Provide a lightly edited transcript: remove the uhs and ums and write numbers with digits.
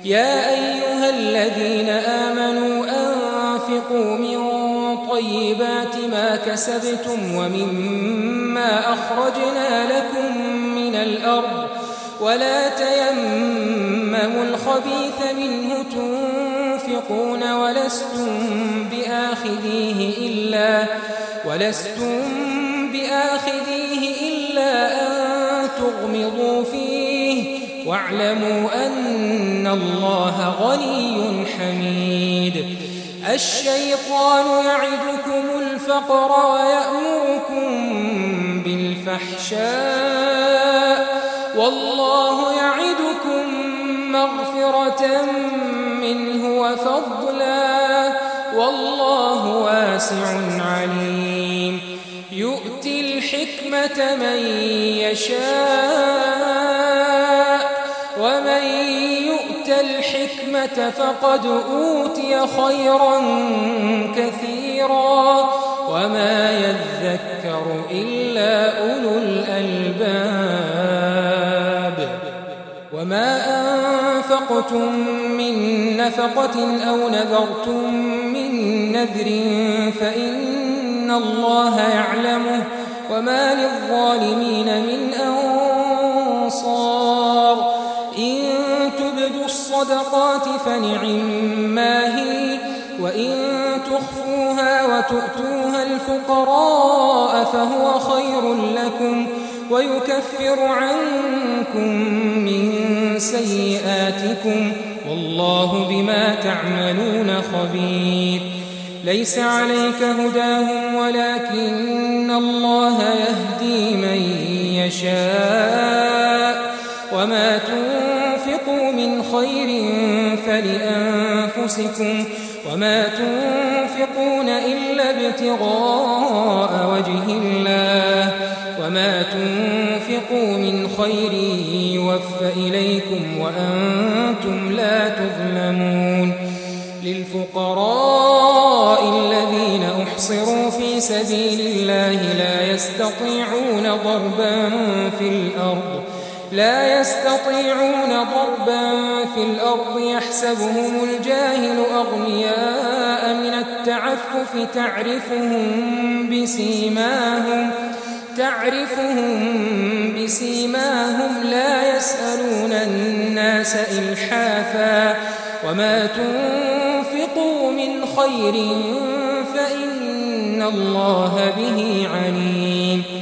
يا أيها الذين آمنوا أنفقوا من طيبات ما كسبتم ومما أخرجنا لكم من الأرض ولا تيمموا الخبيث منه تنفقون ولستم بآخذيه إلا أن تغمضوا فيه واعلموا أن الله غني حميد. الشيطان يعدكم الفقر ويأمركم بالفحشاء والله يعدكم مغفرة منه وفضلا والله واسع عليم. يؤتي الحكمة من يشاء ومن يؤت الحكمة فقد أوتي خيرا كثيرا وما يذكر إلا أولو الألباب. وما أنفقتم من نفقة أو نذرتم من نذر فإن الله يعلمه وما للظالمين من أنصار. إن تبدوا الصدقات فنعما هي وإن تخفوها وتؤتوها الفقراء فهو خير لكم ويكفر عنكم من سيئاتكم والله بما تعملون خبير. ليس عليك هداهم ولكن الله يهدي من يشاء وما تنفقوا من خير فلأنفسكم وما تنفقون إلا ابتغاء وجه الله وما تنفقوا من خير يوفى إليكم وأنتم لا تظلمون. للفقراء الذين أحصروا في سبيل الله لا يستطيعون ضربا في الأرض يحسبهم الجاهل أغنياء من التعفف تعرفهم بسيماهم لا يسألون الناس إلحافا وما تنفقوا من خير فإن الله به عليم.